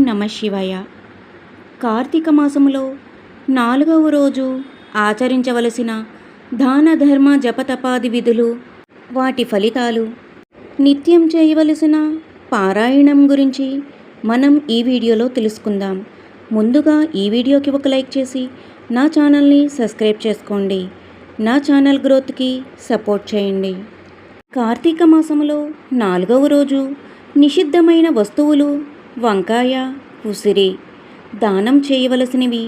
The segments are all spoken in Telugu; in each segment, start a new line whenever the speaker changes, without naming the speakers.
నమ శివాయ. కార్తీక మాసములో 4వ రోజు ఆచరించవలసిన దాన ధర్మ జపతపాది విధులు, వాటి ఫలితాలు, నిత్యం చేయవలసిన పారాయణం గురించి మనం ఈ వీడియోలో తెలుసుకుందాం. ముందుగా ఈ వీడియోకి ఒక లైక్ చేసి నా ఛానల్ని సబ్స్క్రైబ్ చేసుకోండి. నా ఛానల్ గ్రోత్కి సపోర్ట్ చేయండి. కార్తీక మాసములో 4వ రోజు నిషిద్ధమైన వస్తువులు వంకాయ, ఉసిరి, దానం చేయవలసినవి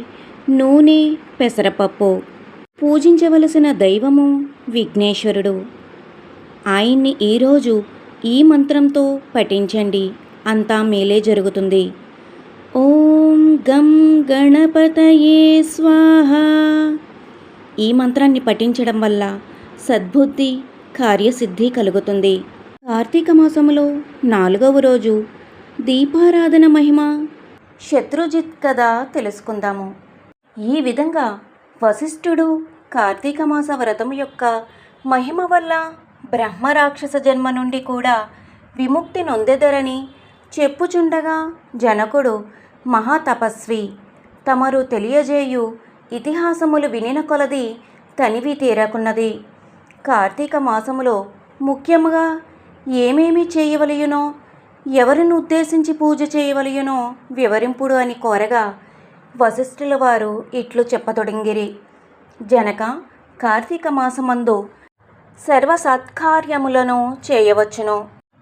నూనె, పెసరపప్పు, పూజించవలసిన దైవము విఘ్నేశ్వరుడు. ఆయన్ని ఈరోజు ఈ మంత్రంతో పఠించండి, అంతా మేలే జరుగుతుంది. ఓం గం గణపతయే స్వాహ. ఈ మంత్రాన్ని పఠించడం వల్ల సద్బుద్ధి, కార్యసిద్ధి కలుగుతుంది. కార్తీక మాసములో 4వ రోజు దీపారాధన మహిమ, శత్రుజిత్ కథ తెలుసుకుందాము. ఈ విధంగా వశిష్ఠుడు కార్తీక మాస వ్రతం యొక్క మహిమ వల్ల బ్రహ్మరాక్షస జన్మ నుండి కూడా విముక్తి నొందెదరని చెప్పుచుండగా, జనకుడు మహాతపస్వి తమరు తెలియజేయు ఇతిహాసములు వినిన కొలది తనివి తీరకున్నది. కార్తీక మాసములో ముఖ్యముగా ఏమేమి చేయవలయునో, ఎవరిని ఉద్దేశించి పూజ చేయవలయునో వివరింపుడు అని కోరగా, వశిష్ఠుల వారు ఇట్లు చెప్పతొడంగిరి. జనక, కార్తీక మాసమందు సర్వ సత్కార్యములను చేయవచ్చును.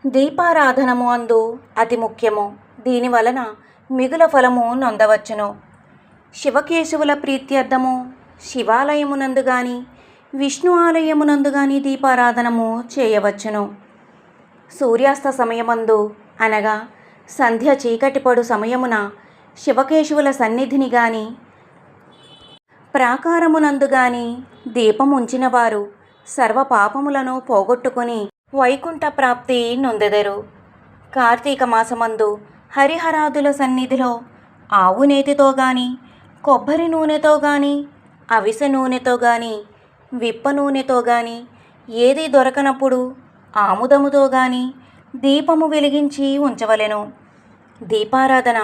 దీపారాధనము అందు అతి ముఖ్యము. దీనివలన మిగుల ఫలము నొందవచ్చును. శివకేశవుల ప్రీత్యర్థము శివాలయమునందు గాని, విష్ణు ఆలయమునందు గాని దీపారాధనము చేయవచ్చును. సూర్యాస్త సమయమందు అనగా సంధ్య చీకటిపడు సమయమున శివకేశవుల సన్నిధిని గాని, ప్రాకారమునందు గాని దీపముంచిన వారు సర్వ పాపములను పోగొట్టుకుని వైకుంఠ ప్రాప్తి నొందెదరు. కార్తీక మాసమందు హరిహరాదుల సన్నిధిలో ఆవు నేతితో గాని, కొబ్బరి నూనెతో గాని, అవిసె నూనెతో గాని, విప్ప నూనెతో గాని, ఏది దొరకనప్పుడు ఆముదముతో గాని దీపము వెలిగించి ఉంచవలెను. దీపారాధన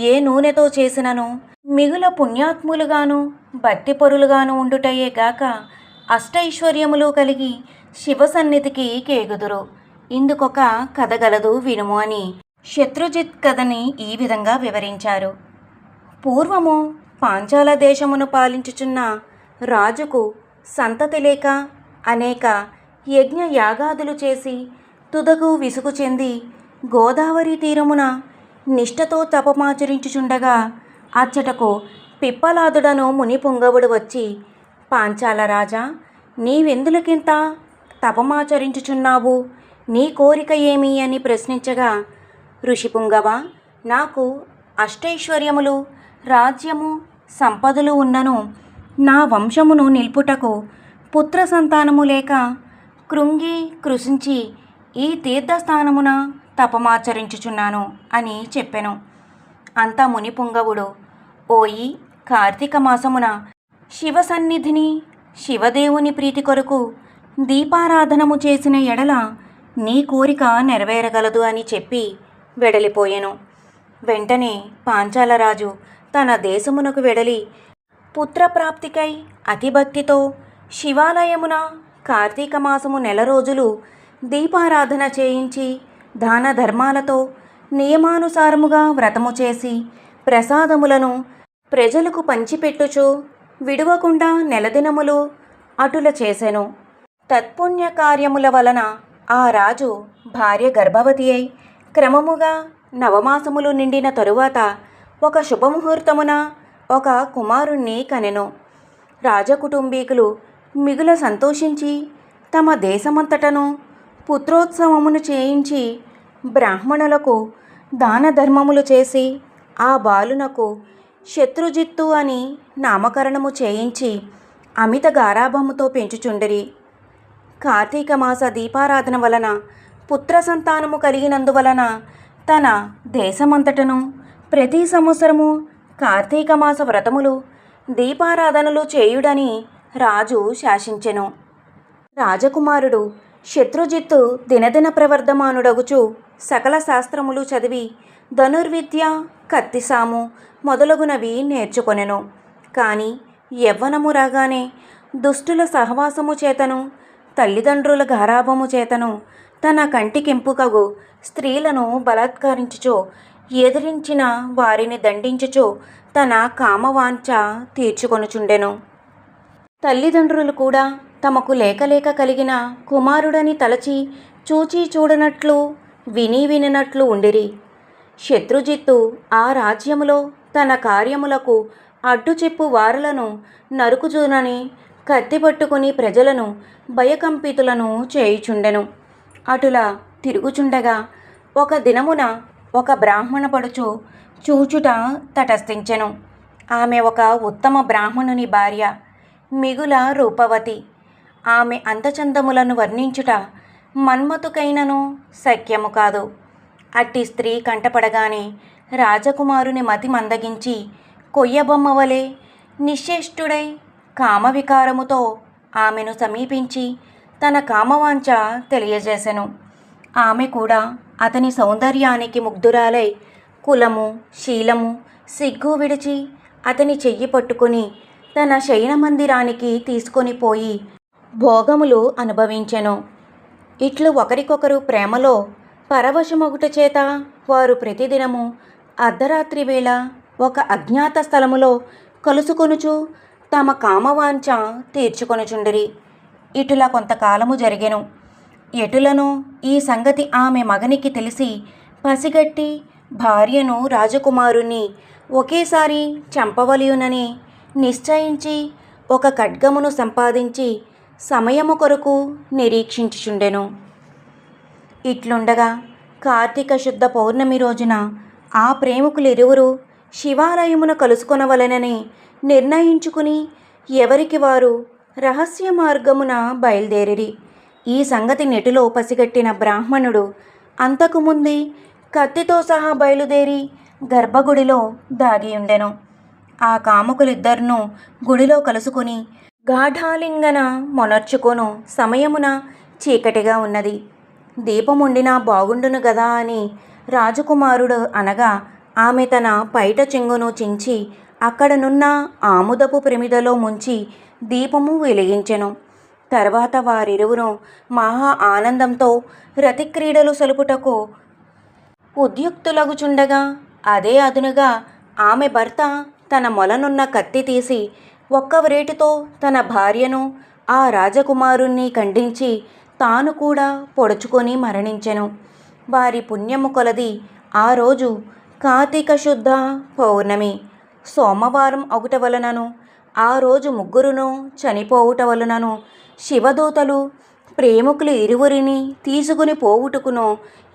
ఏ నూనెతో చేసినను మిగుల పుణ్యాత్ములుగాను భక్తిపరులుగాను ఉండుటయే గాక అష్టైశ్వర్యములు కలిగి శివ సన్నిధికి కేగుదురు. ఇందుకొక కథ గలదు, వినుము అని శత్రుజిత్ కథని ఈ విధంగా వివరించారు. పూర్వము పాంచాల దేశమును పాలించుచున్న రాజుకు సంతతి లేక అనేక యజ్ఞ యాగాదులు చేసి తుదకు విసుగు చెంది గోదావరి తీరమున నిష్ఠతో తపమాచరించుచుండగా, అచ్చటకు పిప్పలాదుడను ముని పుంగవుడు వచ్చి, పాంచాల రాజా, నీవెందులకింత తపమాచరించుచున్నావు? నీ కోరిక ఏమి అని ప్రశ్నించగా, ఋషి పుంగవ, నాకు అష్టైశ్వర్యములు, రాజ్యము, సంపదలు ఉన్నను నా వంశమును నిల్పుటకు పుత్ర సంతానము లేక కృంగి కృషించి ఈ తీర్థస్థానమున తపమాచరించుచున్నాను అని చెప్పెను. అంత ముని పుంగవుడు, ఓయి, కార్తీక మాసమున శివ సన్నిధిని, శివదేవుని ప్రీతి కొరకు దీపారాధనము చేసిన ఎడల నీ కోరిక నెరవేరగలదు అని చెప్పి వెడలిపోయెను. వెంటనే పాంచాలరాజు తన దేశమునకు వెడలి పుత్రప్రాప్తికై అతిభక్తితో శివాలయమున కార్తీక మాసము 1 రోజులు దీపారాధన చేయించి దాన ధర్మాలతో నియమానుసారముగా వ్రతము చేసి ప్రసాదములను ప్రజలకు పంచిపెట్టుచు విడువకుండా 1 దినములు అటుల చేసెను. తత్పుణ్య కార్యముల వలన ఆ రాజు భార్య గర్భవతి అయి క్రమముగా 9 మాసములు నిండిన తరువాత ఒక శుభముహూర్తమున ఒక కుమారుణ్ణి కనెను. రాజకుటుంబీకులు మిగుల సంతోషించి తమ దేశమంతటను పుత్రోత్సవమును చేయించి బ్రాహ్మణులకు దాన ధర్మములు చేసి ఆ బాలునకు శత్రుజిత్తు అని నామకరణము చేయించి అమిత గారాభముతో పెంచుచుండిరి. కార్తీక మాస దీపారాధన వలన పుత్ర సంతానము కలిగినందువలన తన దేశమంతటను ప్రతి సంవత్సరము కార్తీక మాస వ్రతములు, దీపారాధనలు చేయుడని రాజు శాసించెను. రాజకుమారుడు శత్రుజిత్తు దినదిన ప్రవర్ధమానుడగుచు సకల శాస్త్రములు చదివి ధనుర్విద్య, కత్తిసాము మొదలగునవి నేర్చుకొనెను. కానీ యవ్వనము రాగానే దుష్టుల సహవాసము చేతను తల్లిదండ్రుల గారాభము చేతను తన కంటికింపుకగు స్త్రీలను బలాత్కరించుచో ఎదిరించిన వారిని దండించుచో తన కామవాంఛ తీర్చుకొనుచుండెను. తల్లిదండ్రులు కూడా తమకు లేక కలిగిన కుమారుడని తలచి చూచి చూడనట్లు విని విననట్లు ఉండిరి. శత్రుజిత్తు ఆ రాజ్యములో తన కార్యములకు అడ్డుచెప్పు వారలను నరుకుజునని కత్తి పట్టుకుని ప్రజలను భయకంపితులను చేయుచుండెను. అటులా తిరుగుచుండగా ఒక దినమున ఒక బ్రాహ్మణ పడుచు చూచుట తటస్థించెను. ఆమె ఒక ఉత్తమ బ్రాహ్మణుని భార్య, మిగుల రూపవతి. ఆమె అందచందములను వర్ణించుట మన్మథుకైనను శక్యము కాదు. అట్టి స్త్రీ కంటపడగానే రాజకుమారుని మతి మందగించి కొయ్యబొమ్మ వలె నిశ్చేష్టుడై కామవికారముతో ఆమెను సమీపించి తన కామవాంఛ తెలియజేసెను. ఆమె కూడా అతని సౌందర్యానికి ముగ్ధురాలై కులము శీలము సిగ్గు విడిచి అతని చెయ్యి పట్టుకుని తన శయనమందిరానికి తీసుకొని పోయి భోగములు అనుభవించెను. ఇట్లు ఒకరికొకరు ప్రేమలో పరవశమగుట చేత వారు ప్రతిదినము అర్ధరాత్రి వేళ ఒక అజ్ఞాత స్థలములో కలుసుకొనుచు తమ కామవాంఛ తీర్చుకొనుచుండిరి. ఇటులా కొంతకాలము జరిగెను. ఎటులను ఈ సంగతి ఆమె మగనికి తెలిసి పసిగట్టి భార్యను రాజకుమారుని ఒకేసారి చంపవలయునని నిశ్చయించి ఒక ఖడ్గమును సంపాదించి సమయము కొరకు నిరీక్షించుచుండెను. ఇట్లుండగా కార్తీక శుద్ధ పౌర్ణమి రోజున ఆ ప్రేమికులిరువురు శివాలయమున కలుసుకొనవలెనని నిర్ణయించుకుని ఎవరికి వారు రహస్య మార్గమున బయలుదేరిరి. ఈ సంగతి నెటిలో పసిగట్టిన బ్రాహ్మణుడు అంతకుముందే కత్తితో సహా బయలుదేరి గర్భగుడిలో దాగియుండెను. ఆ కాముకులిద్దరును గుడిలో కలుసుకుని గాఢాలింగన మొనర్చుకొను సమయమున చీకటిగా ఉన్నది. దీపముండినా బాగుండును గదా అని రాజకుమారుడు అనగా ఆమె తన పైట చెంగును చించి అక్కడనున్న ఆముదపు ప్రమిదలో ముంచి దీపము వెలిగించెను. తర్వాత వారిరువురు మహా ఆనందంతో రతిక్రీడలు సలుపుటకు ఉద్యుక్తులగుచుండగా అదే అదునుగా ఆమె భర్త తన మొలనున్న కత్తి తీసి ఒక్క వ్రేటితో తన భార్యను ఆ రాజకుమారుణ్ణి ఖండించి తాను కూడా పొడుచుకొని మరణించెను. వారి పుణ్యము కొలది ఆ రోజు కార్తీక శుద్ధ పౌర్ణమి సోమవారం అగుట వలనను ఆ రోజు ముగ్గురును చనిపోవుట వలనను శివదూతలు ప్రేమికులు ఇరువురిని తీసుకుని పోవుటకును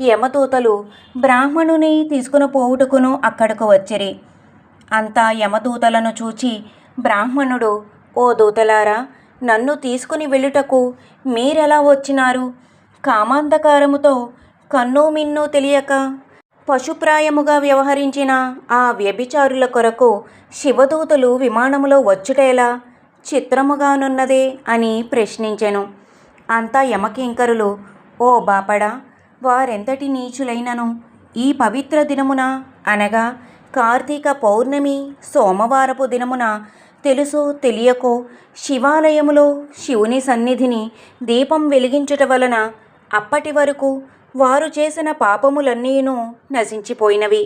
యమదూతలు బ్రాహ్మణుని తీసుకుని పోవుటకును అక్కడకు వచ్చిరి. అంతా యమదూతలను చూచి బ్రాహ్మణుడు, ఓ దూతలారా, నన్ను తీసుకుని వెళ్ళుటకు మీరెలా వచ్చినారు? కామాంధకారముతో కన్ను మిన్ను తెలియక పశుప్రాయముగా వ్యవహరించిన ఆ వ్యభిచారుల కొరకు శివదూతలు విమానములో వచ్చుటేలా చిత్రముగానున్నదే అని ప్రశ్నించెను. అంతా యమకింకరులు, ఓ బాపడా, వారెంతటి నీచులైనను ఈ పవిత్ర దినమున అనగా కార్తీక పౌర్ణమి సోమవారపు దినమున తెలుసో తెలియకో శివాలయములో శివుని సన్నిధిని దీపం వెలిగించుట వలన అప్పటి వరకు వారు చేసిన పాపములన్నీను నశించిపోయినవి.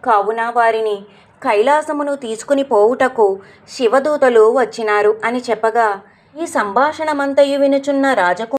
కావున వారిని కైలాసమును తీసుకుని పోవుటకు శివదూతలు వచ్చినారు అని చెప్పగా ఈ సంభాషణమంతయు వినుచున్న రాజకుమారుడు